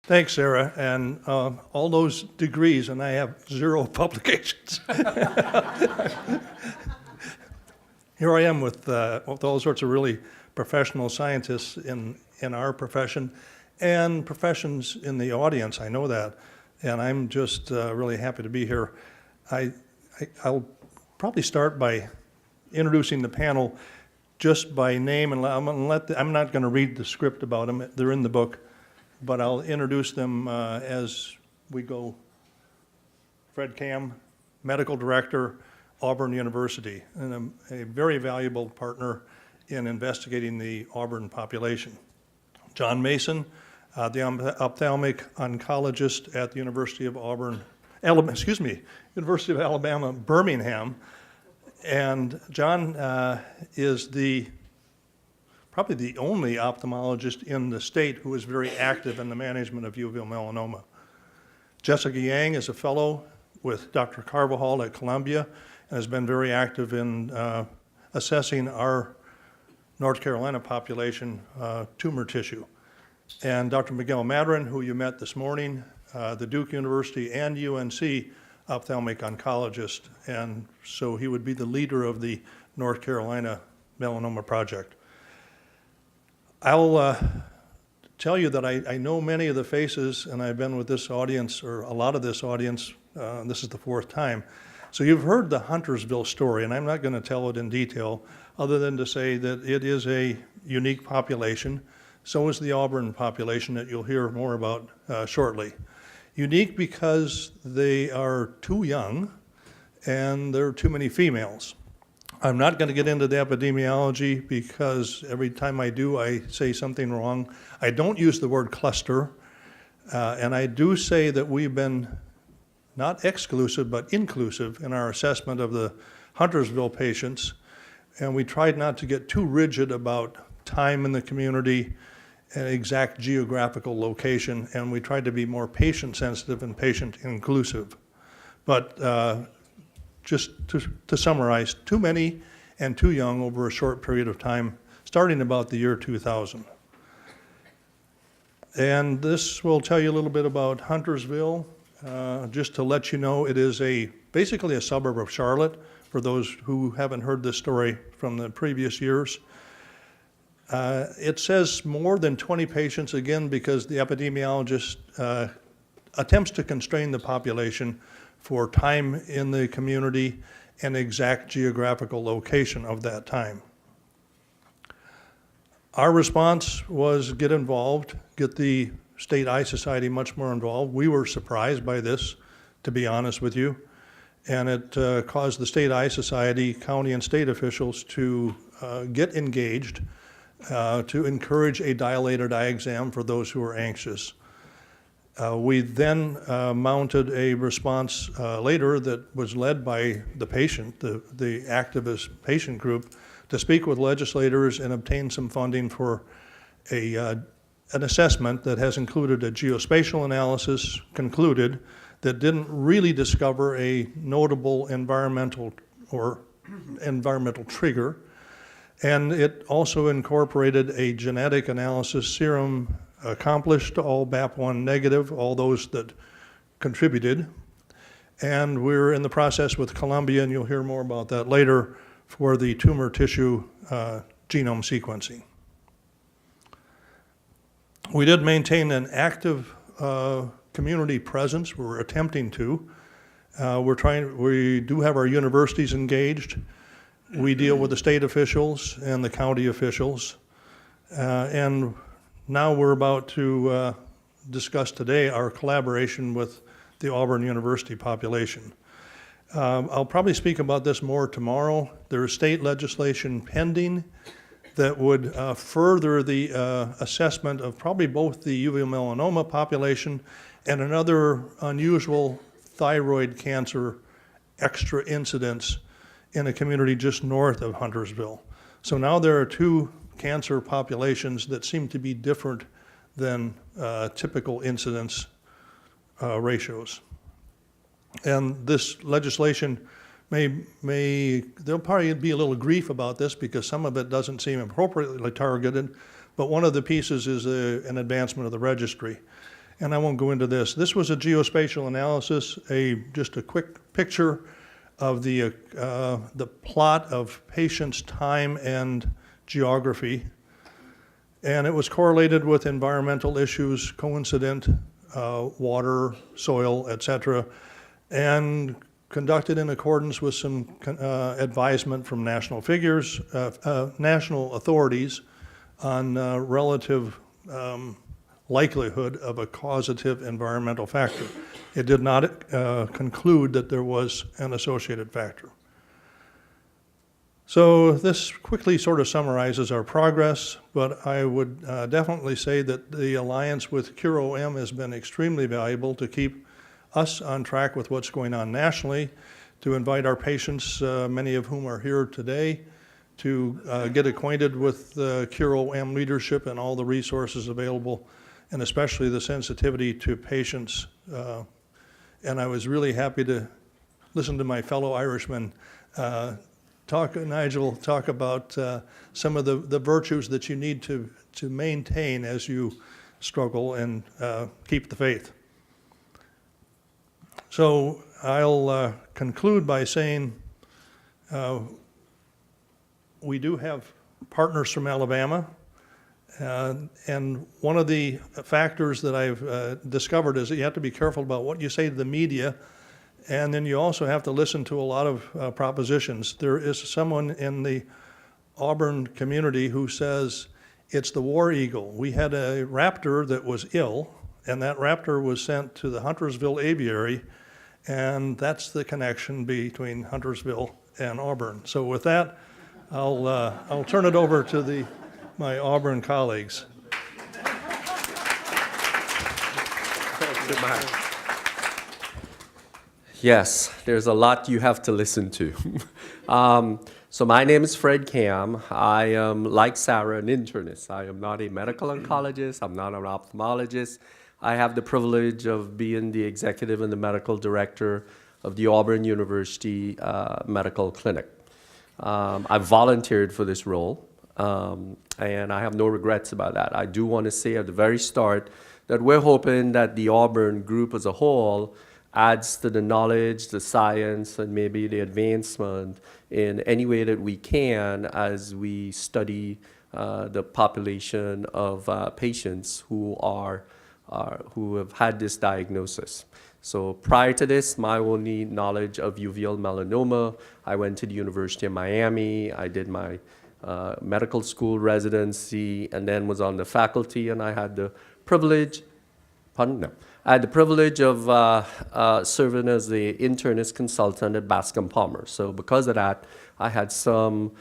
Thanks, Sarah, and all those degrees, and I have 0 publications. Here I am with all sorts of really professional scientists in our profession and professions in the audience, I know that, and I'm just really happy to be here. I'll probably start by introducing the panel just by name, and I'm not going to read the script about them, they're in the book, but I'll introduce them as we go. Fred Cam, Medical Director, Auburn University, and a very valuable partner in investigating the Auburn population. John Mason, the ophthalmic oncologist at the University of University of Alabama, Birmingham. And John is probably the only ophthalmologist in the state who is very active in the management of uveal melanoma. Jessica Yang is a fellow with Dr. Carvajal at Columbia and has been very active in assessing our North Carolina population tumor tissue. And Dr. Miguel Materin, who you met this morning, the Duke University and UNC ophthalmic oncologist, and so he would be the leader of the North Carolina Melanoma Project. I'll tell you that I know many of the faces, and I've been with this audience, or a lot of this audience, this is the 4th time. So you've heard the Huntersville story, and I'm not going to tell it in detail, other than to say that it is a unique population. So is the Auburn population that you'll hear more about shortly. Unique because they are too young and there are too many females. I'm not going to get into the epidemiology because every time I do, I say something wrong. I don't use the word cluster, and I do say that we've been not exclusive, but inclusive in our assessment of the Huntersville patients, and we tried not to get too rigid about time in the community and exact geographical location, and we tried to be more patient sensitive and patient inclusive. But just to summarize, too many and too young over a short period of time, starting about the year 2000. And this will tell you a little bit about Huntersville. Just to let you know, it is basically a suburb of Charlotte, for those who haven't heard this story from the previous years. It says more than 20 patients, again, because the epidemiologist attempts to constrain the population for time in the community and exact geographical location of that time. Our response was get involved, get the State Eye Society much more involved. We were surprised by this, to be honest with you, and it caused the State Eye Society, county and state officials to get engaged, to encourage a dilated eye exam for those who are anxious. We then mounted a response later that was led by the patient, the activist patient group, to speak with legislators and obtain some funding for an assessment that has included a geospatial analysis, concluded, that didn't really discover a notable environmental trigger. And it also incorporated a genetic analysis, serum accomplished, all BAP1 negative, all those that contributed. And we're in the process with Columbia, and you'll hear more about that later, for the tumor tissue genome sequencing. We did maintain an active community presence. We're attempting to. We do have our universities engaged. We deal with the state officials and the county officials. And now we're about to discuss today our collaboration with the Auburn University population. I'll probably speak about this more tomorrow. There is state legislation pending that would further the assessment of probably both the uveal melanoma population and another unusual thyroid cancer extra incidence in a community just north of Huntersville. So now there are 2 cancer populations that seem to be different than typical incidence ratios. And this legislation there'll probably be a little grief about this because some of it doesn't seem appropriately targeted, but one of the pieces is an advancement of the registry. and I won't go into this. This was a geospatial analysis, just a quick picture of the plot of patients' time and geography. And it was correlated with environmental issues, coincident, water, soil, etc., and conducted in accordance with some advisement from national figures, national authorities on relative likelihood of a causative environmental factor. It did not conclude that there was an associated factor. So this quickly sort of summarizes our progress, but I would definitely say that the alliance with Cure-OM has been extremely valuable to keep us on track with what's going on nationally, to invite our patients, many of whom are here today, to get acquainted with the Cure-OM leadership and all the resources available, and especially the sensitivity to patients. And I was really happy to listen to my fellow Irishman Nigel talk about some of the virtues that you need to maintain as you struggle and keep the faith. So I'll conclude by saying we do have partners from Alabama, and one of the factors that I've discovered is that you have to be careful about what you say to the media, and then you also have to listen to a lot of propositions. There is someone in the Auburn community who says it's the war eagle. We had a raptor that was ill, and that raptor was sent to the Huntersville aviary, and that's the connection between Huntersville and Auburn. So with that, I'll turn it over to my Auburn colleagues. Yes, there's a lot you have to listen to. So my name is Fred Cam. I am, like Sarah, an internist. I am not a medical oncologist. I'm not an ophthalmologist. I have the privilege of being the executive and the medical director of the Auburn University Medical Clinic. I volunteered for this role, and I have no regrets about that. I do want to say at the very start that we're hoping that the Auburn group as a whole adds to the knowledge, the science, and maybe the advancement in any way that we can as we study the population of patients who have had this diagnosis. So prior to this, my only knowledge of uveal melanoma, I went to the University of Miami. I did my medical school residency and then was on the faculty, and I had the privilege, I had the privilege of serving as the internist consultant at Bascom Palmer. So because of that, I had some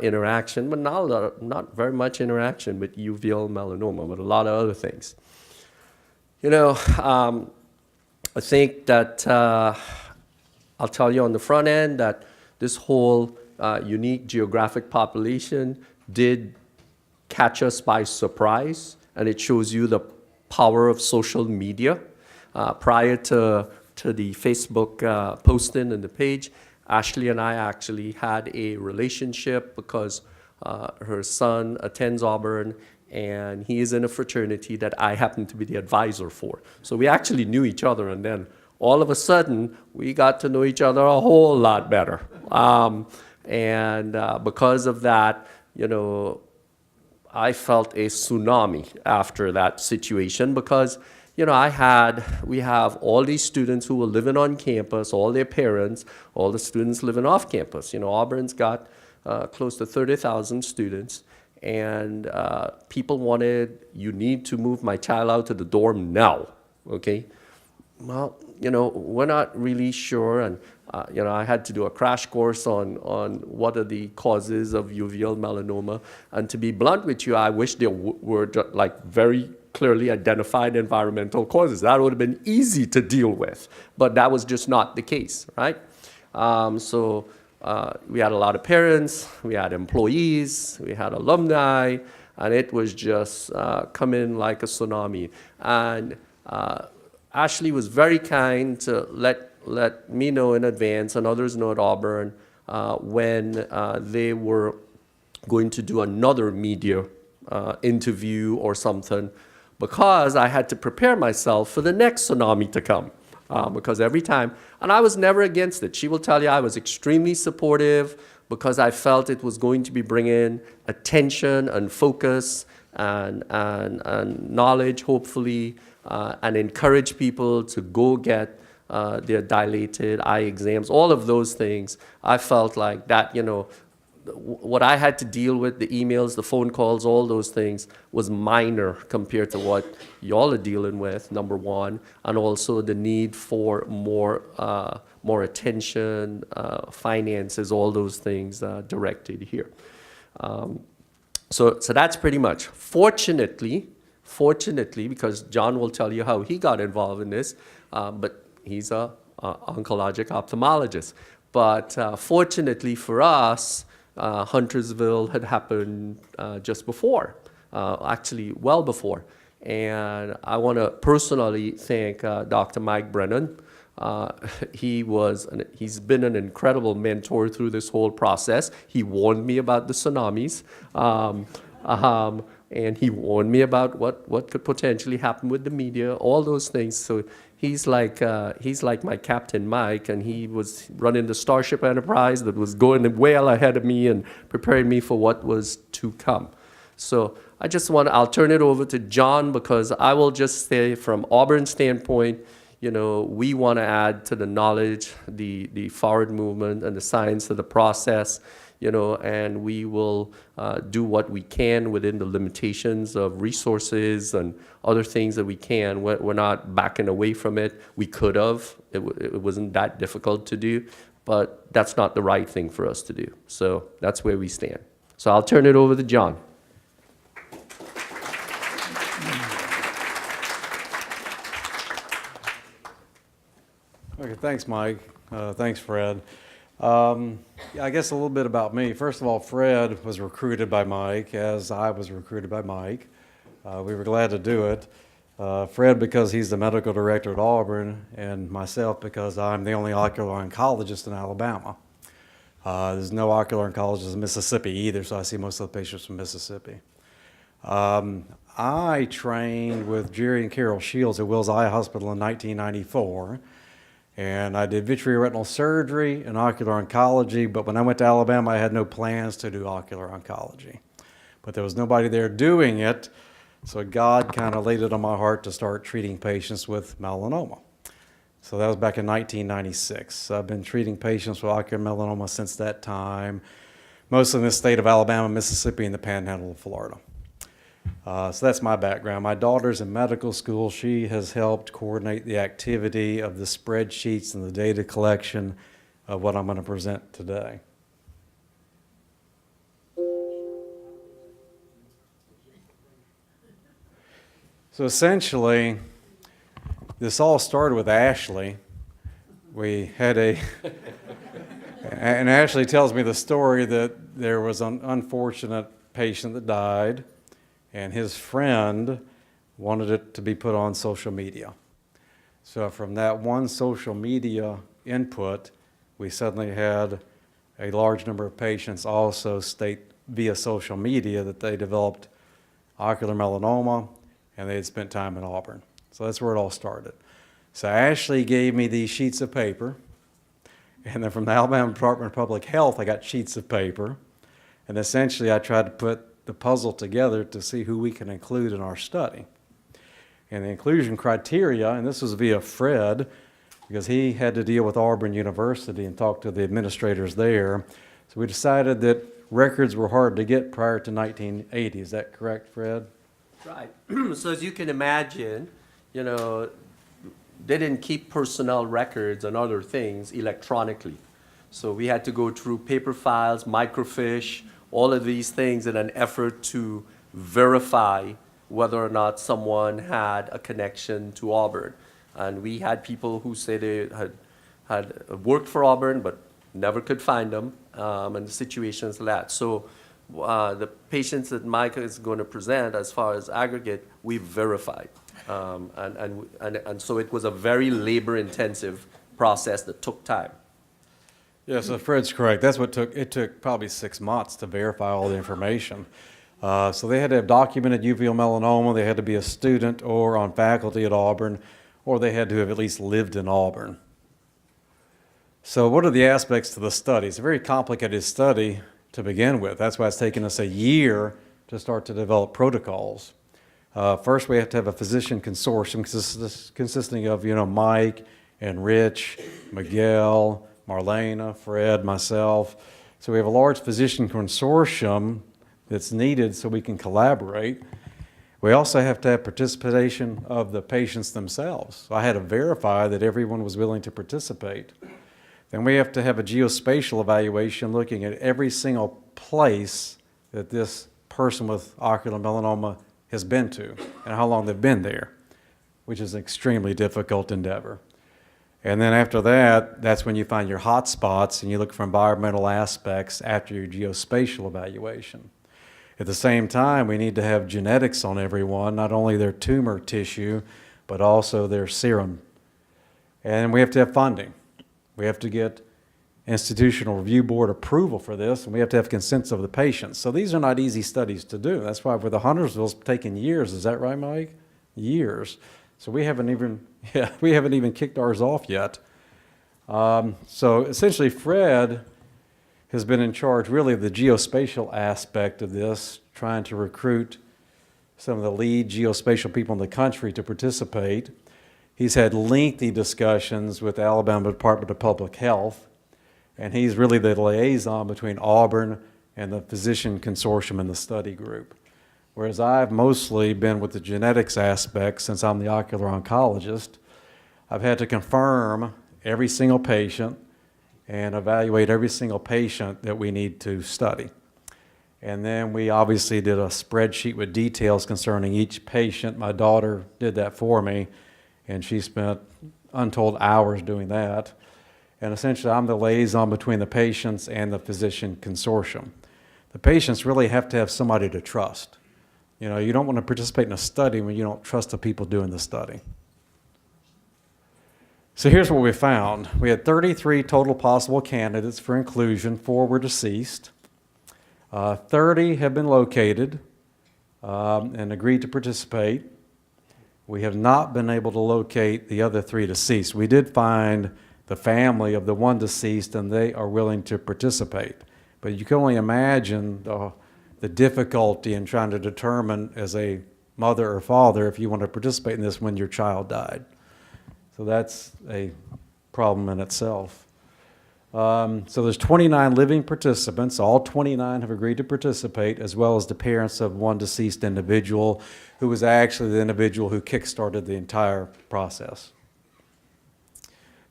interaction, but not very much interaction with uveal melanoma, but a lot of other things. You know, I think that I'll tell you on the front end that this whole unique geographic population did catch us by surprise, and it shows you the power of social media. Prior to the Facebook posting and the page, Ashley and I actually had a relationship because her son attends Auburn, and he is in a fraternity that I happen to be the advisor for. So we actually knew each other, and then all of a sudden, we got to know each other a whole lot better. And because of that, you know, I felt a tsunami after that situation because, you know, we have all these students who were living on campus, all their parents, all the students living off campus. You know, Auburn's got close to 30,000 students, and people wanted, you need to move my child out to the dorm now, okay? Well, you know, we're not really sure, and you know, I had to do a crash course on what are the causes of uveal melanoma, and to be blunt with you, I wish there were like very clearly identified environmental causes. That would have been easy to deal with, but that was just not the case, right? So we had a lot of parents, we had employees, we had alumni, and it was just coming like a tsunami. And Ashley was very kind to let me know in advance and others know at Auburn when they were going to do another media interview or something because I had to prepare myself for the next tsunami to come. Because every time, and I was never against it. She will tell you I was extremely supportive because I felt it was going to be bringing attention and focus and knowledge, hopefully, and encourage people to go get their dilated eye exams, all of those things. I felt like that, what I had to deal with, the emails, the phone calls, all those things, was minor compared to what y'all are dealing with, number one, and also the need for more attention, finances, all those things directed here. So that's pretty much. Fortunately, because John will tell you how he got involved in this, but he's a oncologic ophthalmologist. But fortunately for us, Huntersville had happened just before, actually well before. And I want to personally thank Dr. Mike Brennan. He's been an incredible mentor through this whole process. He warned me about the tsunamis, and he warned me about what could potentially happen with the media, all those things. So he's like my Captain Mike, and he was running the Starship Enterprise that was going well ahead of me and preparing me for what was to come. So I'll turn it over to John, because I will just say from Auburn's standpoint, we want to add to the knowledge, the forward movement and the science of the process, and we will do what we can within the limitations of resources and other things that we can. We're not backing away from it. We could have. It wasn't that difficult to do, but that's not the right thing for us to do. So that's where we stand. So I'll turn it over to John. Okay, thanks, Mike. Thanks, Fred. I guess a little bit about me. First of all, Fred was recruited by Mike, as I was recruited by Mike. We were glad to do it. Fred, because he's the medical director at Auburn, and myself, because I'm the only ocular oncologist in Alabama. There's no ocular oncologist in Mississippi either, so I see most of the patients from Mississippi. I trained with Jerry and Carol Shields at Wills Eye Hospital in 1994. And I did vitreoretinal surgery and ocular oncology, but when I went to Alabama, I had no plans to do ocular oncology. But there was nobody there doing it, so God kind of laid it on my heart to start treating patients with melanoma. So that was back in 1996. I've been treating patients with ocular melanoma since that time, mostly in the state of Alabama, Mississippi, and the Panhandle of Florida. So that's my background. My daughter's in medical school. She has helped coordinate the activity of the spreadsheets and the data collection of what I'm going to present today. So essentially, this all started with Ashley. We had and Ashley tells me the story that there was an unfortunate patient that died, and his friend wanted it to be put on social media. So from that one social media input, we suddenly had a large number of patients also state via social media that they developed ocular melanoma and they had spent time in Auburn. So that's where it all started. So Ashley gave me these sheets of paper, and then from the Alabama Department of Public Health, I got sheets of paper, and essentially I tried to put the puzzle together to see who we can include in our study. And the inclusion criteria, and this was via Fred, because he had to deal with Auburn University and talk to the administrators there. So we decided that records were hard to get prior to 1980. Is that correct, Fred? Right. So as you can imagine, they didn't keep personnel records and other things electronically. So we had to go through paper files, microfiche, all of these things in an effort to verify whether or not someone had a connection to Auburn. And we had people who say they had worked for Auburn but never could find them, and the situations like that. So the patients that Micah is going to present as far as aggregate, we verified. And so it was a very labor-intensive process that took time. Yeah, so Fred's correct. That's what it took probably 6 months to verify all the information. So they had to have documented uveal melanoma, they had to be a student or on faculty at Auburn, or they had to have at least lived in Auburn. So what are the aspects to the study? It's a very complicated study to begin with. That's why it's taken us a year to start to develop protocols. First, we have to have a physician consortium consisting of, Mike and Rich, Miguel, Marlena, Fred, myself. So we have a large physician consortium that's needed so we can collaborate. We also have to have participation of the patients themselves. So I had to verify that everyone was willing to participate. Then we have to have a geospatial evaluation looking at every single place that this person with ocular melanoma has been to and how long they've been there, which is an extremely difficult endeavor. And then after that, that's when you find your hot spots and you look for environmental aspects after your geospatial evaluation. At the same time, we need to have genetics on everyone, not only their tumor tissue, but also their serum. And we have to have funding. We have to get institutional review board approval for this, and we have to have consents of the patients. So these are not easy studies to do. That's why with the Huntersville's taken years. Is that right, Mike? Years. So we haven't even kicked ours off yet. So essentially, Fred has been in charge really of the geospatial aspect of this, trying to recruit some of the lead geospatial people in the country to participate. He's had lengthy discussions with the Alabama Department of Public Health, and he's really the liaison between Auburn and the physician consortium and the study group. Whereas I've mostly been with the genetics aspect since I'm the ocular oncologist. I've had to confirm every single patient and evaluate every single patient that we need to study. And then we obviously did a spreadsheet with details concerning each patient. My daughter did that for me, and she spent untold hours doing that. And essentially, I'm the liaison between the patients and the physician consortium. The patients really have to have somebody to trust. You don't want to participate in a study when you don't trust the people doing the study. So here's what we found. We had 33 total possible candidates for inclusion. 4 were deceased. 30 have been located and agreed to participate. We have not been able to locate the other 3 deceased. We did find the family of the one deceased, and they are willing to participate. But you can only imagine the difficulty in trying to determine as a mother or father if you want to participate in this when your child died. So that's a problem in itself. So there's 29 living participants. All 29 have agreed to participate, as well as the parents of one deceased individual who was actually the individual who kickstarted the entire process.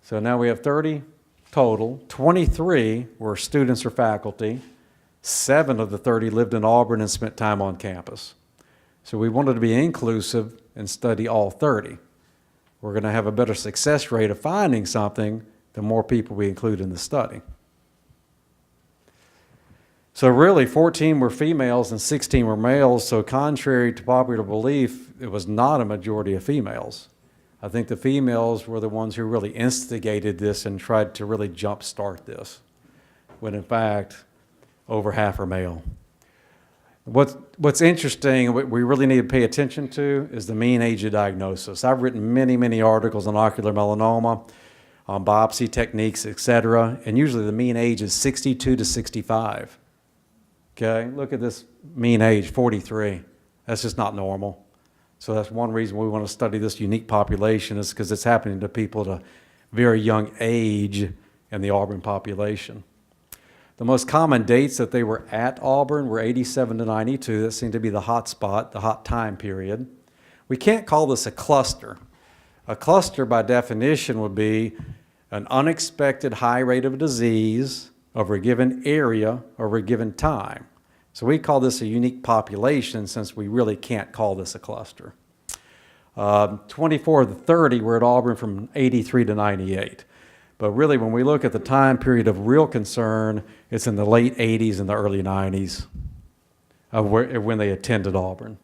So now we have 30 total. 23 were students or faculty. 7 of the 30 lived in Auburn and spent time on campus. So we wanted to be inclusive and study all 30. We're going to have a better success rate of finding something the more people we include in the study. So really, 14 were females and 16 were males. So contrary to popular belief, it was not a majority of females. I think the females were the ones who really instigated this and tried to really jumpstart this, when in fact, over half are male. What's interesting, what we really need to pay attention to is the mean age of diagnosis. I've written many, many articles on ocular melanoma, on biopsy techniques, etc., and usually the mean age is 62 to 65. Okay, look at this mean age, 43. That's just not normal. So that's one reason we want to study this unique population, is because it's happening to people at a very young age in the Auburn population. The most common dates that they were at Auburn were 87 to 92. That seemed to be the hot spot, the hot time period. We can't call this a cluster. A cluster, by definition, would be an unexpected high rate of disease over a given area over a given time. So we call this a unique population, since we really can't call this a cluster. 24 of the 30 were at Auburn from 83 to 98. But really, when we look at the time period of real concern, it's in the late 80s and the early 90s of when they attended Auburn.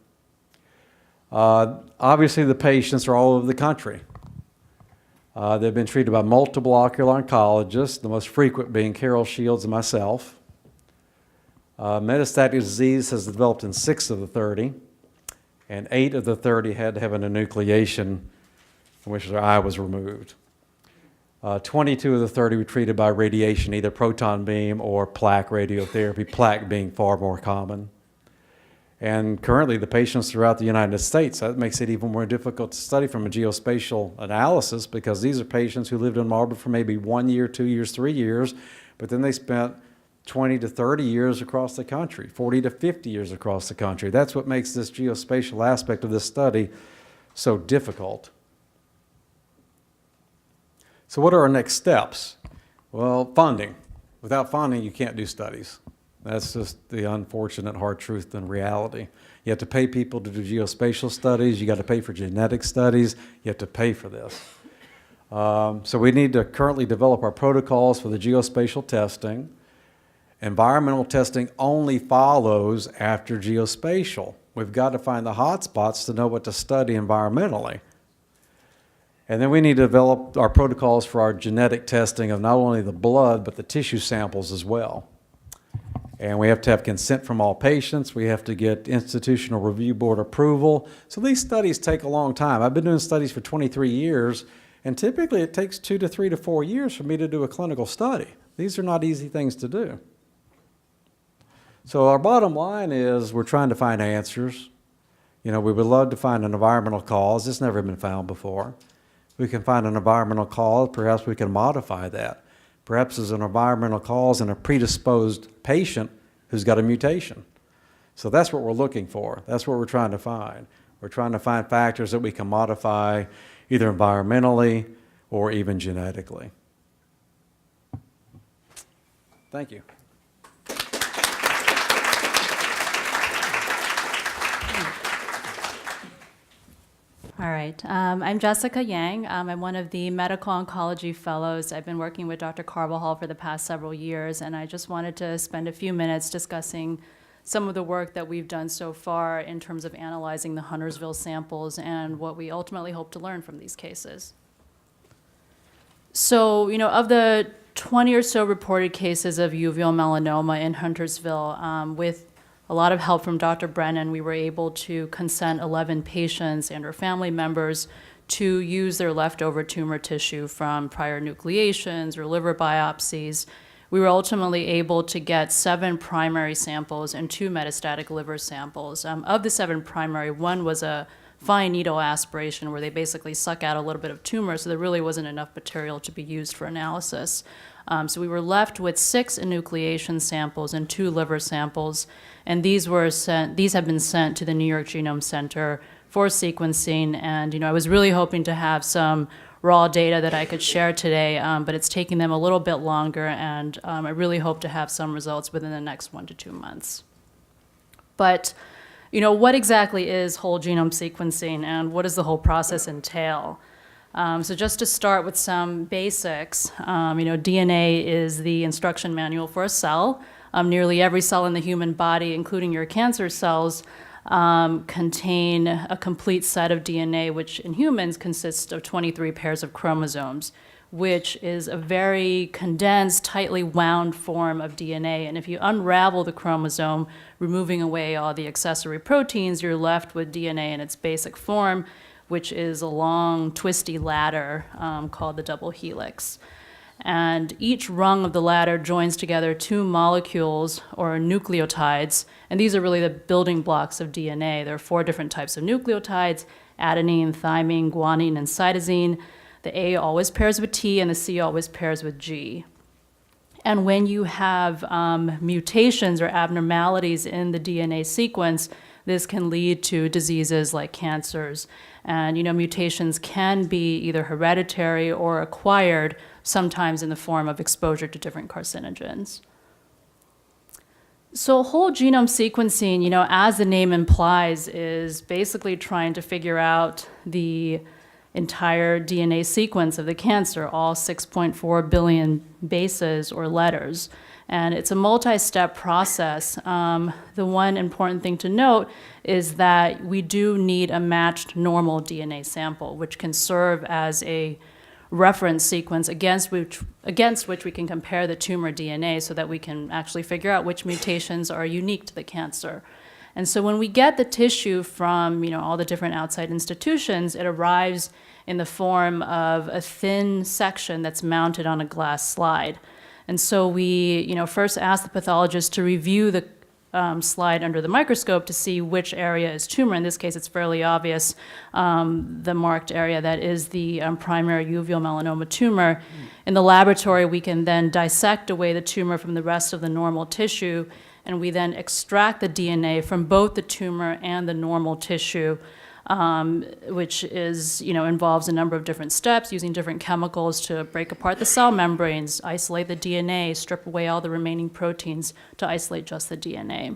Obviously, the patients are all over the country. They've been treated by multiple ocular oncologists, the most frequent being Carol Shields and myself. Metastatic disease has developed in 6 of the 30, and 8 of the 30 had to have an enucleation in which their eye was removed. 22 of the 30 were treated by radiation, either proton beam or plaque radiotherapy, plaque being far more common. And currently, the patients throughout the United States, that makes it even more difficult to study from a geospatial analysis, because these are patients who lived in Auburn for maybe 1 year, 2 years, 3 years, but then they spent 20 to 30 years across the country, 40 to 50 years across the country. That's what makes this geospatial aspect of this study so difficult. So what are our next steps? Well, funding. Without funding, you can't do studies. That's just the unfortunate hard truth and reality. You have to pay people to do geospatial studies. You got to pay for genetic studies. You have to pay for this. So we need to currently develop our protocols for the geospatial testing. Environmental testing only follows after geospatial. We've got to find the hot spots to know what to study environmentally. And then we need to develop our protocols for our genetic testing of not only the blood, but the tissue samples as well. And we have to have consent from all patients. We have to get institutional review board approval. So these studies take a long time. I've been doing studies for 23 years, and typically it takes 2 to 3 to 4 years for me to do a clinical study. These are not easy things to do. So our bottom line is we're trying to find answers. You know, we would love to find an environmental cause. It's never been found before. We can find an environmental cause. Perhaps we can modify that. Perhaps there's an environmental cause in a predisposed patient who's got a mutation. So that's what we're looking for. That's what we're trying to find. We're trying to find factors that we can modify either environmentally or even genetically. Thank you. All right. I'm Jessica Yang. I'm one of the medical oncology fellows. I've been working with Dr. Carvajal for the past several years, and I just wanted to spend a few minutes discussing some of the work that we've done so far in terms of analyzing the Huntersville samples and what we ultimately hope to learn from these cases. So, you know, of the 20 or so reported cases of uveal melanoma in Huntersville, with a lot of help from Dr. Brennan, we were able to consent 11 patients and their family members to use their leftover tumor tissue from prior nucleations or liver biopsies. We were ultimately able to get 7 primary samples and 2 metastatic liver samples. Of the 7 primary, 1 was a fine needle aspiration where they basically suck out a little bit of tumor, so there really wasn't enough material to be used for analysis. So we were left with 6 enucleation samples and 2 liver samples, and these have been sent to the New York Genome Center for sequencing. And I was really hoping to have some raw data that I could share today, but it's taking them a little bit longer, and I really hope to have some results within the next 1 to 2 months. But what exactly is whole genome sequencing, and what does the whole process entail? So just to start with some basics, DNA is the instruction manual for a cell. Nearly every cell in the human body, including your cancer cells, contain a complete set of DNA, which in humans consists of 23 pairs of chromosomes, which is a very condensed, tightly wound form of DNA. And if you unravel the chromosome, removing away all the accessory proteins, you're left with DNA in its basic form, which is a long, twisty ladder called the double helix. And each rung of the ladder joins together 2 molecules or nucleotides, and these are really the building blocks of DNA. There are 4 different types of nucleotides: adenine, thymine, guanine, and cytosine. The A always pairs with T, and the C always pairs with G. And when you have mutations or abnormalities in the DNA sequence, this can lead to diseases like cancers. And mutations can be either hereditary or acquired, sometimes in the form of exposure to different carcinogens. So whole genome sequencing, as the name implies, is basically trying to figure out the entire DNA sequence of the cancer, all 6.4 billion bases or letters. And it's a multi-step process. The one important thing to note is that we do need a matched normal DNA sample, which can serve as a reference sequence against which we can compare the tumor DNA so that we can actually figure out which mutations are unique to the cancer. And so when we get the tissue from, all the different outside institutions, it arrives in the form of a thin section that's mounted on a glass slide. And so we, first ask the pathologist to review the slide under the microscope to see which area is tumor. In this case, it's fairly obvious, the marked area that is the primary uveal melanoma tumor. In the laboratory, we can then dissect away the tumor from the rest of the normal tissue, and we then extract the DNA from both the tumor and the normal tissue, which is, involves a number of different steps using different chemicals to break apart the cell membranes, isolate the DNA, strip away all the remaining proteins to isolate just the DNA.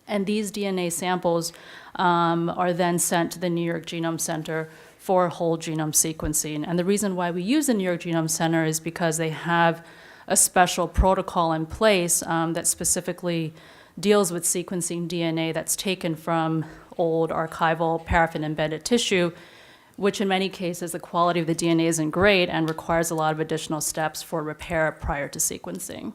And these DNA samples are then sent to the New York Genome Center for whole genome sequencing. And the reason why we use the New York Genome Center is because they have a special protocol in place that specifically deals with sequencing DNA that's taken from old archival paraffin-embedded tissue, which in many cases the quality of the DNA isn't great and requires a lot of additional steps for repair prior to sequencing.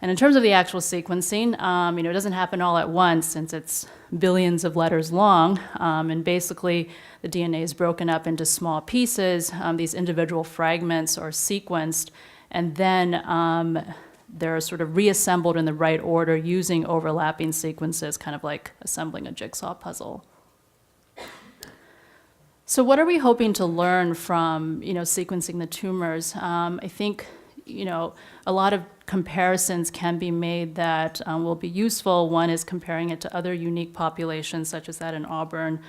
And in terms of the actual sequencing, it doesn't happen all at once since it's billions of letters long, and basically the DNA is broken up into small pieces. These individual fragments are sequenced, and then they're sort of reassembled in the right order using overlapping sequences, kind of like assembling a jigsaw puzzle. So what are we hoping to learn from, sequencing the tumors? I think, a lot of comparisons can be made that will be useful. One is comparing it to other unique populations, such as that in Auburn.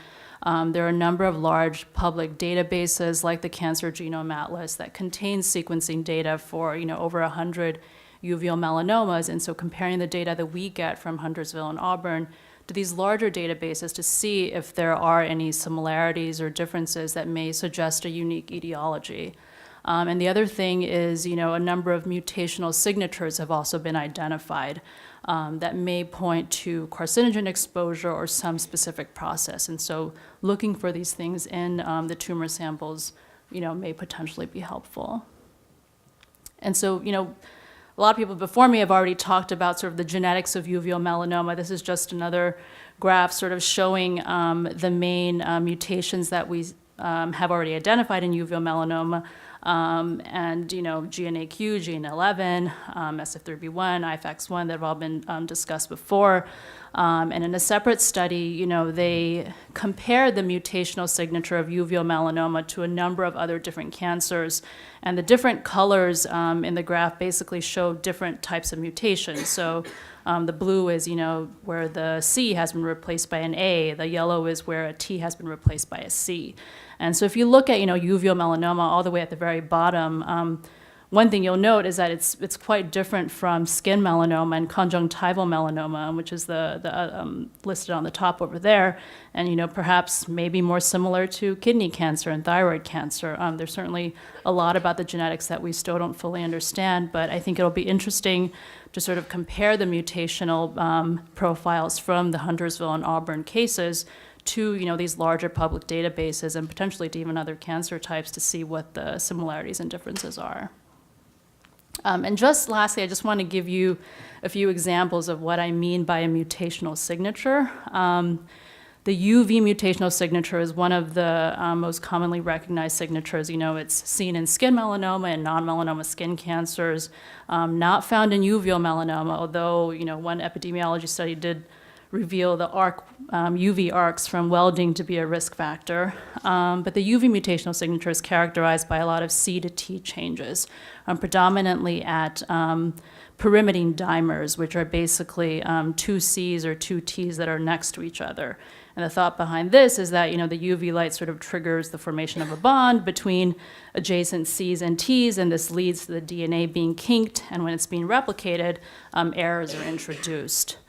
There are a number of large public databases, like the Cancer Genome Atlas, that contains sequencing data for, over 100 uveal melanomas, and so comparing the data that we get from Huntersville and Auburn to these larger databases to see if there are any similarities or differences that may suggest a unique etiology. And the other thing is, a number of mutational signatures have also been identified that may point to carcinogen exposure or some specific process. And so looking for these things in the tumor samples, may potentially be helpful. And so, a lot of people before me have already talked about sort of the genetics of uveal melanoma. This is just another graph sort of showing the main mutations that we have already identified in uveal melanoma. And, GNAQ, GN11, SF3B1, IFAX1 that have all been discussed before. And in a separate study, they compared the mutational signature of uveal melanoma to a number of other different cancers. And the different colors in the graph basically show different types of mutations. So the blue is, where the C has been replaced by an A. The yellow is where a T has been replaced by a C. And so if you look at, uveal melanoma all the way at the very bottom, one thing you'll note is that it's quite different from skin melanoma and conjunctival melanoma, which is the listed on the top over there, and perhaps maybe more similar to kidney cancer and thyroid cancer. There's certainly a lot about the genetics that we still don't fully understand, but I think it'll be interesting to sort of compare the mutational profiles from the Huntersville and Auburn cases to these larger public databases and potentially to even other cancer types to see what the similarities and differences are. And just lastly, I just want to give you a few examples of what I mean by a mutational signature. The UV mutational signature is one of the most commonly recognized signatures. It's seen in skin melanoma and non-melanoma skin cancers, not found in uveal melanoma, although one epidemiology study did reveal the UV arcs from welding to be a risk factor. But the UV mutational signature is characterized by a lot of C to T changes, predominantly at pyrimidine dimers, which are basically two Cs or two Ts that are next to each other. And the thought behind this is that the UV light sort of triggers the formation of a bond between adjacent Cs and Ts, and this leads to the DNA being kinked, and when it's being replicated, errors are introduced.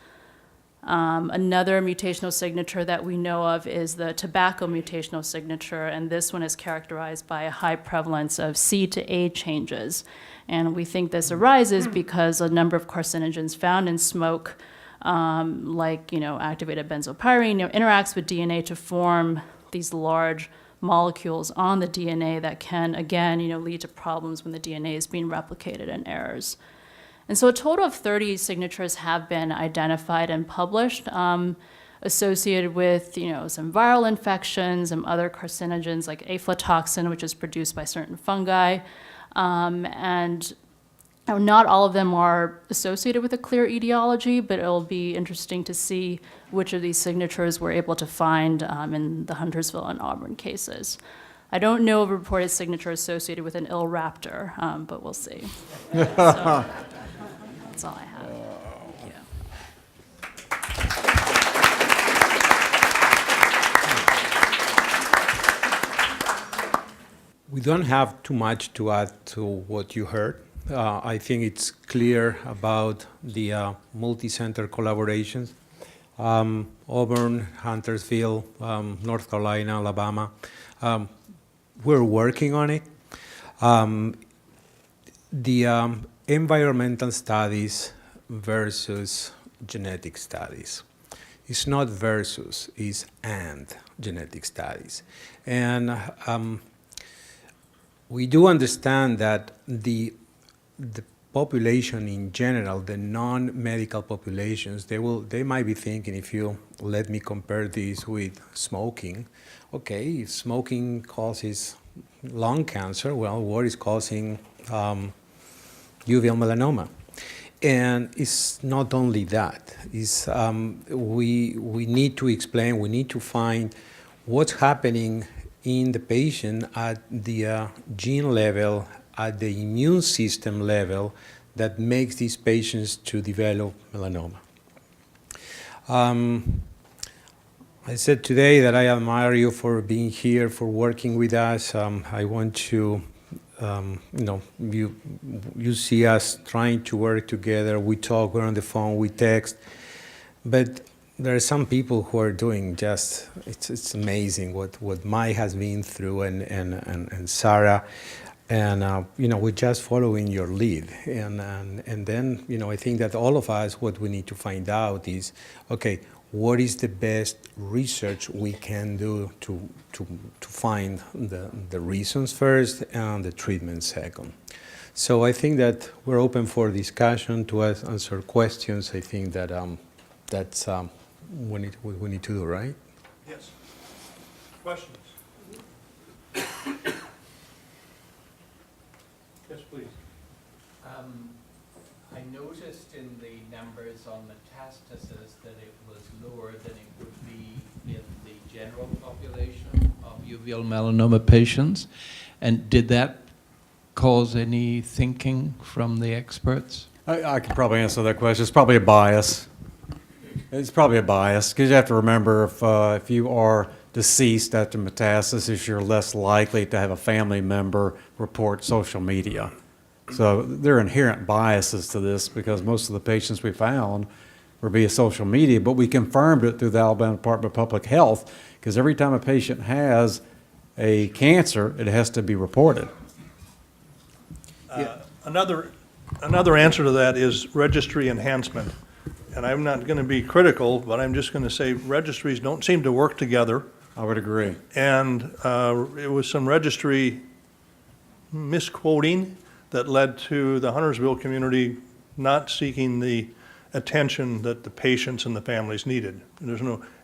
Another mutational signature that we know of is the tobacco mutational signature, and this one is characterized by a high prevalence of C to A changes. And we think this arises because a number of carcinogens found in smoke, like activated benzopyrene, interacts with DNA to form these large molecules on the DNA that can, again, lead to problems when the DNA is being replicated and errors. And so a total of 30 signatures have been identified and published, associated with, some viral infections, some other carcinogens like aflatoxin, which is produced by certain fungi. And not all of them are associated with a clear etiology, but it'll be interesting to see which of these signatures we're able to find in the Huntersville and Auburn cases. I don't know of a reported signature associated with an ill raptor, but we'll see. So, that's all I have. Yeah. We don't have too much to add to what you heard. I think it's clear about the multi-center collaborations. Auburn, Huntersville, North Carolina, Alabama. We're working on it. The environmental studies versus genetic studies. It's not versus, it's and genetic studies. And we do understand that the population in general, the non-medical populations, they might be thinking, if you let me compare this with smoking, okay, if smoking causes lung cancer, well, what is causing uveal melanoma? And it's not only that. It's, we need to explain, we need to find what's happening in the patient at the gene level, at the immune system level, that makes these patients to develop melanoma. I said today that I admire you for being here, for working with us. I want to, you see us trying to work together. We talk, we're on the phone, we text. But there are some people who are doing just, it's amazing what Mai has been through and Sarah. And, we're just following your lead. And then, I think that all of us, what we need to find out is, okay, what is the best research we can do to find the reasons first and the treatment second. So I think that we're open for discussion, to answer questions. I think that that's what we need to do, right? Yes. Questions? Yes, please. I noticed in the numbers on metastasis that it was lower than it would be in the general population of uveal melanoma patients. And did that cause any thinking from the experts? I could probably answer that question. It's probably a bias. It's probably a bias, because you have to remember if you are deceased after metastasis, you're less likely to have a family member report social media. So there are inherent biases to this, because most of the patients we found were via social media, but we confirmed it through the Alabama Department of Public Health, because every time a patient has a cancer, it has to be reported. Another answer to that is registry enhancement. And I'm not going to be critical, but I'm just going to say registries don't seem to work together. I would agree. And it was some registry misquoting that led to the Huntersville community not seeking the attention that the patients and the families needed.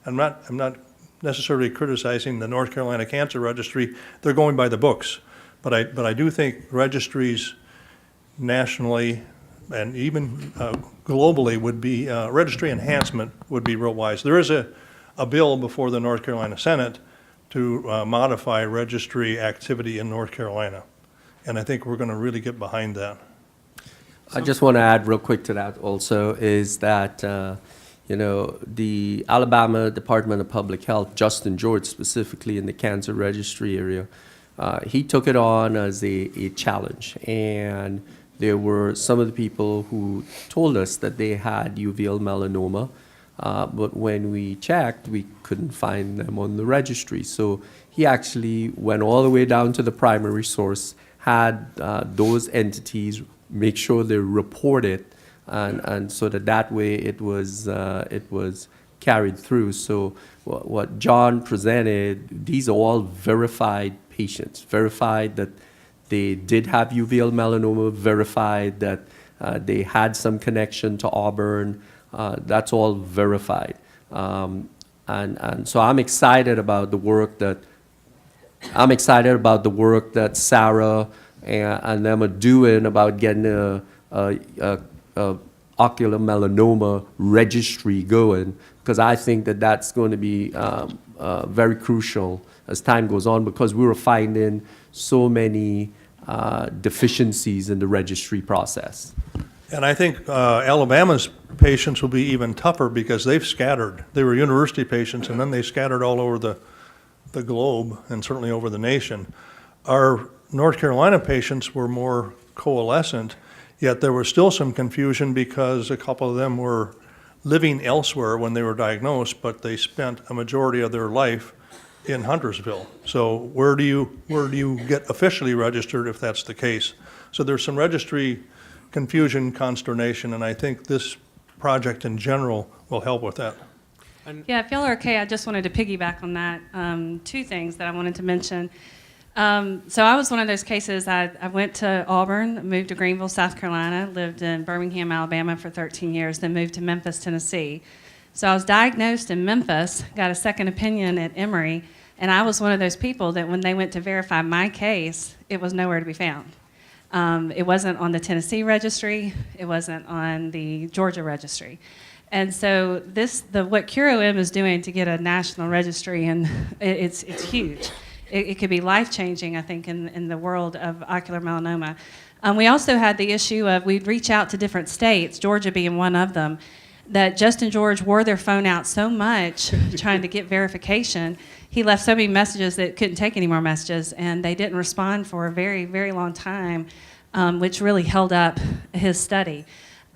I'm not necessarily criticizing the North Carolina Cancer Registry. They're going by the books. But I do think registries nationally and even globally would be, registry enhancement would be real wise. There is a bill before the North Carolina Senate to modify registry activity in North Carolina. And I think we're going to really get behind that. I just want to add real quick to that also is that, the Alabama Department of Public Health, Justin George specifically in the cancer registry area, he took it on as a challenge. And there were some of the people who told us that they had uveal melanoma, but when we checked, we couldn't find them on the registry. So he actually went all the way down to the primary source, had those entities make sure they report it, and so that way it was carried through. So what John presented, these are all verified patients, verified that they did have uveal melanoma, verified that they had some connection to Auburn. That's all verified. And so I'm excited about the work that Sarah and them are doing about getting a ocular melanoma registry going, because I think that that's going to be very crucial as time goes on, because we were finding so many deficiencies in the registry process. And I think Alabama's patients will be even tougher because they've scattered. They were university patients, and then they scattered all over the globe and certainly over the nation. Our North Carolina patients were more coalescent, yet there was still some confusion because a couple of them were living elsewhere when they were diagnosed, but they spent a majority of their life in Huntersville. So where do you get officially registered if that's the case? So there's some registry confusion, consternation, and I think this project in general will help with that. Yeah, if y'all are okay, I just wanted to piggyback on that. Two things that I wanted to mention. So I was one of those cases, I went to Auburn, moved to Greenville, South Carolina, lived in Birmingham, Alabama for 13 years, then moved to Memphis, Tennessee. So I was diagnosed in Memphis, got a second opinion at Emory, and I was one of those people that when they went to verify my case, it was nowhere to be found. It wasn't on the Tennessee registry, it wasn't on the Georgia registry. And so what CureOM is doing to get a national registry, and it's huge. It could be life-changing, I think, in the world of ocular melanoma. We also had the issue of we'd reach out to different states, Georgia being one of them, that Justin George wore their phone out so much trying to get verification. He left so many messages that couldn't take any more messages, and they didn't respond for a very, very long time, which really held up his study.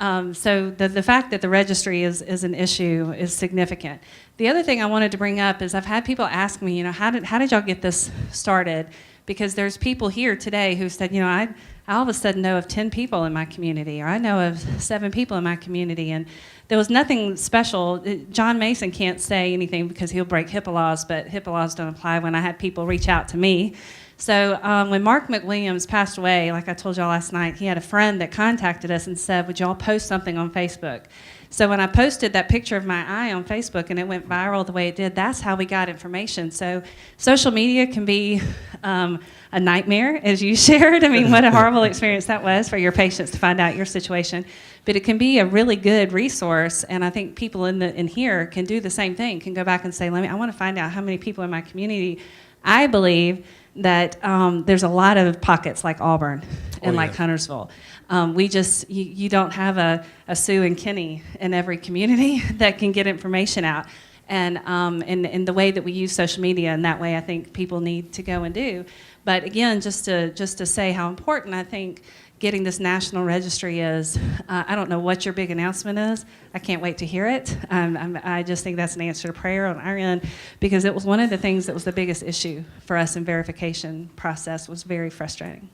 So the fact that the registry is an issue is significant. The other thing I wanted to bring up is I've had people ask me, how did y'all get this started? Because there's people here today who said, I all of a sudden know of 10 people in my community, or I know of 7 people in my community, and there was nothing special. John Mason can't say anything because he'll break HIPAA laws, but HIPAA laws don't apply when I had people reach out to me. So when Mark McWilliams passed away, like I told y'all last night, he had a friend that contacted us and said, would y'all post something on Facebook? So when I posted that picture of my eye on Facebook and it went viral the way it did, that's how we got information. So social media can be a nightmare, as you shared. I mean, what a horrible experience that was for your patients to find out your situation. But it can be a really good resource, and I think people in here can do the same thing, can go back and say, I want to find out how many people in my community. I believe that there's a lot of pockets like Auburn and like Huntersville. You don't have a Sue and Kenny in every community that can get information out. And in the way that we use social media, and that way I think people need to go and do. But again, just to say how important I think getting this national registry is. I don't know what your big announcement is. I can't wait to hear it. I just think that's an answer to prayer on our end, because it was one of the things that was the biggest issue for us in verification process. Was very frustrating.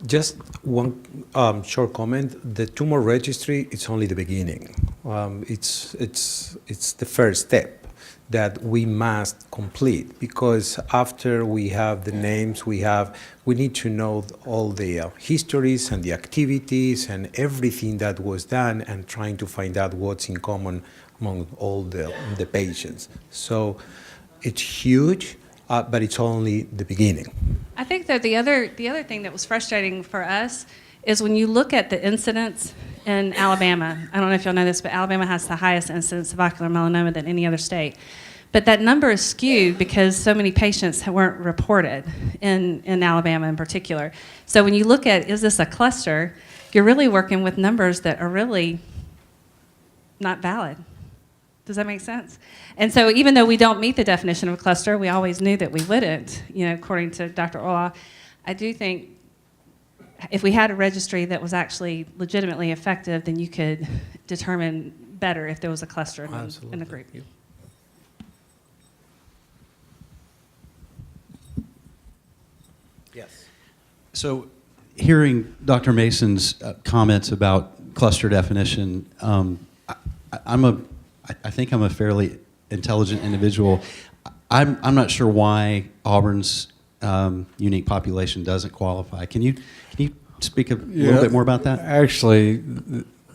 Just one short comment. The tumor registry, it's only the beginning. It's the first step that we must complete, because after we have the names, we need to know all the histories and the activities and everything that was done, and trying to find out what's in common among all the patients. So it's huge, but it's only the beginning. I think that the other thing that was frustrating for us is when you look at the incidence in Alabama. I don't know if y'all know this, but Alabama has the highest incidence of ocular melanoma than any other state. But that number is skewed because so many patients weren't reported in Alabama in particular. So when you look at, is this a cluster, you're really working with numbers that are really not valid. Does that make sense? And so even though we don't meet the definition of a cluster, we always knew that we wouldn't, according to Dr. Ola, I do think if we had a registry that was actually legitimately effective, then you could determine better if there was a cluster in the group. Yeah. Yes. So hearing Dr. Mason's comments about cluster definition, I think I'm a fairly intelligent individual. I'm not sure why Auburn's unique population doesn't qualify. Can you speak a little bit more about that? Actually,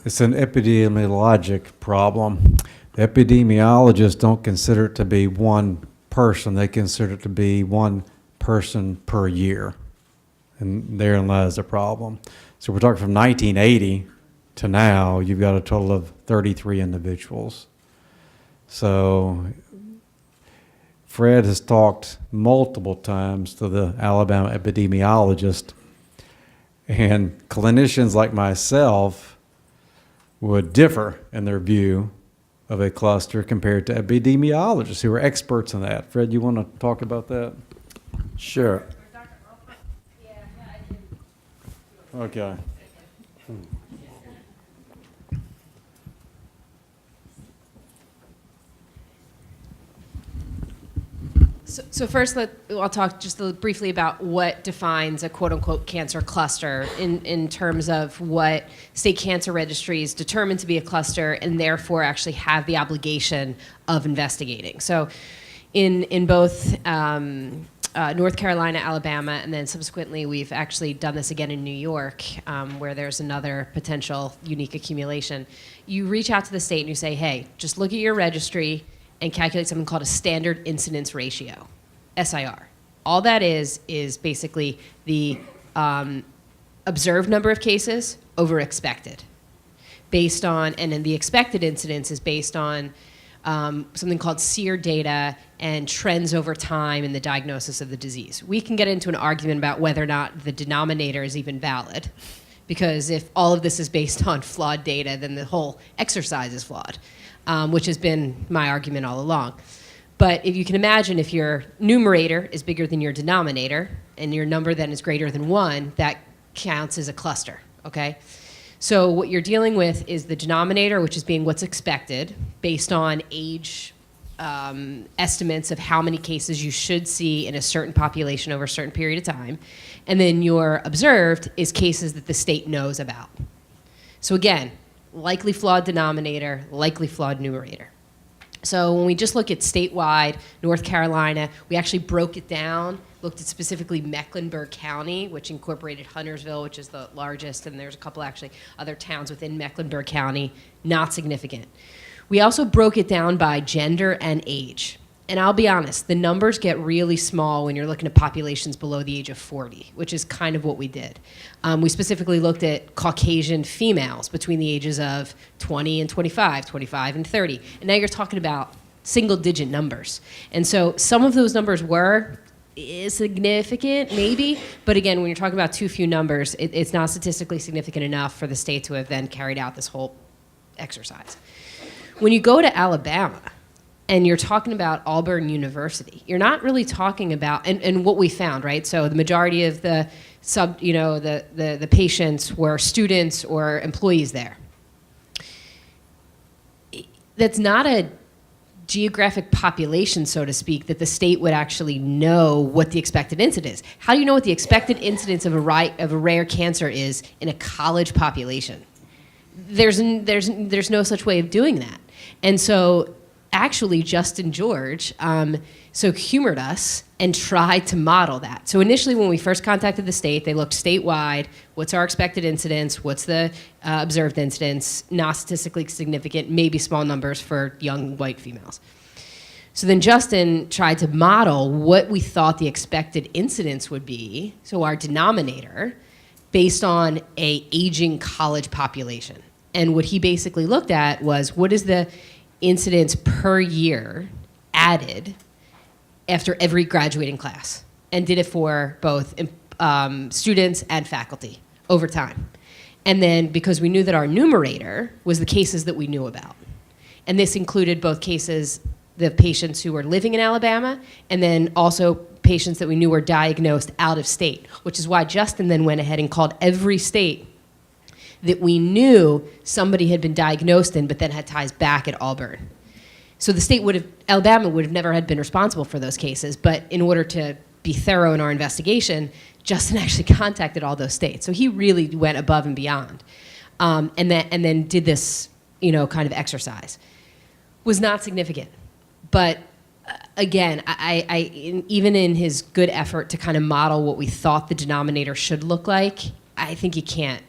it's an epidemiologic problem. The epidemiologists don't consider it to be one person. They consider it to be one person per year. And therein lies the problem. So we're talking from 1980 to now, you've got a total of 33 individuals. So Fred has talked multiple times to the Alabama epidemiologist, and clinicians like myself would differ in their view of a cluster compared to epidemiologists who are experts in that. Fred, you want to talk about that? Sure. Okay. So first, I'll talk just briefly about what defines a quote-unquote cancer cluster in terms of what state cancer registries determine to be a cluster and therefore actually have the obligation of investigating. So in both North Carolina, Alabama, and then subsequently we've actually done this again in New York, where there's another potential unique accumulation. You reach out to the state and you say, hey, just look at your registry and calculate something called a standard incidence ratio, SIR. All that is basically the observed number of cases over expected, based on, and then the expected incidence is based on something called SEER data and trends over time in the diagnosis of the disease. We can get into an argument about whether or not the denominator is even valid, because if all of this is based on flawed data, then the whole exercise is flawed, which has been my argument all along. But if you can imagine, if your numerator is bigger than your denominator, and your number then is greater than 1, that counts as a cluster, okay? So what you're dealing with is the denominator, which is being what's expected, based on age estimates of how many cases you should see in a certain population over a certain period of time. And then your observed is cases that the state knows about. So again, likely flawed denominator, likely flawed numerator. So when we just look at statewide, North Carolina, we actually broke it down, looked at specifically Mecklenburg County, which incorporated Huntersville, which is the largest, and there's a couple actually other towns within Mecklenburg County, not significant. We also broke it down by gender and age. And I'll be honest, the numbers get really small when you're looking at populations below the age of 40, which is kind of what we did. We specifically looked at Caucasian females between the ages of 20 and 25, 25 and 30. And now you're talking about single-digit numbers. And so some of those numbers were significant, maybe. But again, when you're talking about too few numbers, it's not statistically significant enough for the state to have then carried out this whole exercise. When you go to Alabama, and you're talking about Auburn University, you're not really talking about, and what we found, right? So the majority of the the patients were students or employees there. That's not a geographic population, so to speak, that the state would actually know what the expected incidence is. How do you know what the expected incidence of a rare cancer is in a college population? There's no such way of doing that. And so actually Justin George humored us and tried to model that. So initially when we first contacted the state, they looked statewide, what's our expected incidence, what's the observed incidence, not statistically significant, maybe small numbers for young white females. So then Justin tried to model what we thought the expected incidence would be, so our denominator, based on a aging college population. And what he basically looked at was, what is the incidence per year added after every graduating class, and did it for both students and faculty over time. And then because we knew that our numerator was the cases that we knew about, and this included both cases, the patients who were living in Alabama, and then also patients that we knew were diagnosed out of state, which is why Justin then went ahead and called every state that we knew somebody had been diagnosed in, but then had ties back at Auburn. So the state Alabama would have never had been responsible for those cases, but in order to be thorough in our investigation, Justin actually contacted all those states. So he really went above and beyond. And then did this kind of exercise. Was not significant. But again, even in his good effort to kind of model what we thought the denominator should look like, I think you can't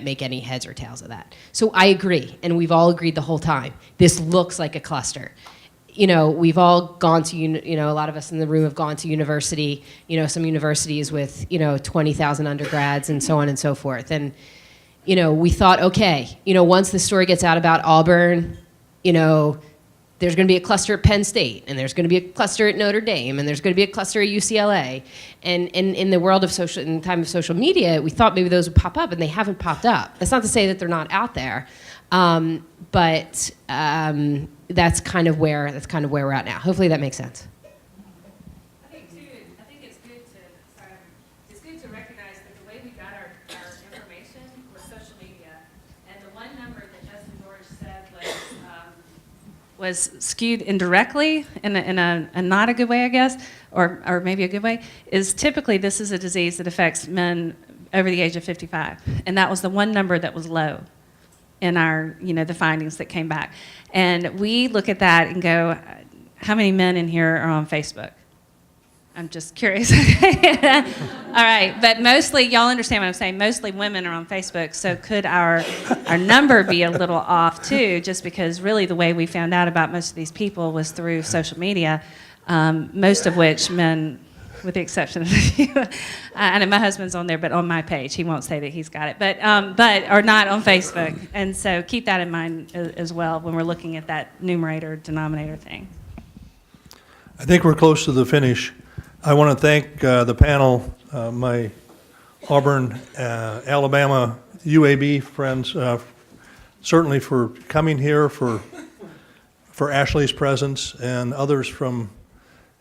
make any heads or tails of that. So I agree, and we've all agreed the whole time. This looks like a cluster. We've all gone to, a lot of us in the room have gone to university, some universities with, 20,000 undergrads and so on and so forth. And, we thought, okay, once the story gets out about Auburn, there's going to be a cluster at Penn State, and there's going to be a cluster at Notre Dame, and there's going to be a cluster at UCLA. And in the world of in the time of social media, we thought maybe those would pop up, and they haven't popped up. That's not to say that they're not out there, but that's kind of where we're at now. Hopefully that makes sense. I think it's good to recognize that the way we got our information was social media, and the one number that Justin George said was skewed indirectly in a not a good way, I guess, or maybe a good way, is typically this is a disease that affects men over the age of 55, and that was the one number that was low in our, the findings that came back. And we look at that and go, how many men in here are on Facebook? I'm just curious. All right, but mostly, y'all understand what I'm saying, mostly women are on Facebook, so could our number be a little off too, just because really the way we found out about most of these people was through social media, most of which men, with the exception of a few, I know my husband's on there, but on my page, he won't say that he's got it, but are not on Facebook. And so keep that in mind as well when we're looking at that numerator, denominator thing. I think we're close to the finish. I want to thank the panel, my Auburn, Alabama, UAB friends, certainly for coming here, for Ashley's presence, and others from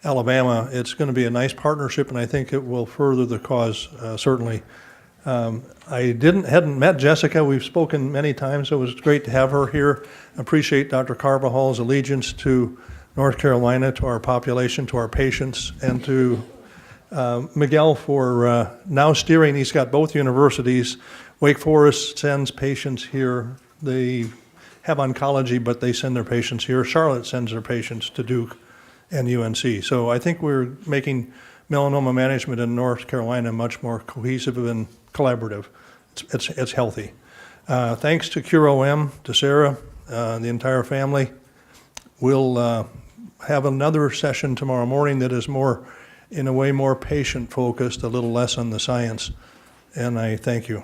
Alabama. It's going to be a nice partnership, and I think it will further the cause, certainly. I hadn't met Jessica. We've spoken many times. So it was great to have her here. Appreciate Dr. Carvajal's allegiance to North Carolina, to our population, to our patients, and to Miguel for now steering. He's got both universities. Wake Forest sends patients here. They have oncology, but they send their patients here. Charlotte sends their patients to Duke and UNC. So I think we're making melanoma management in North Carolina much more cohesive and collaborative. It's healthy. Thanks to CureOM, to Sarah, the entire family. We'll have another session tomorrow morning that is more, in a way, more patient focused, a little less on the science. And I thank you.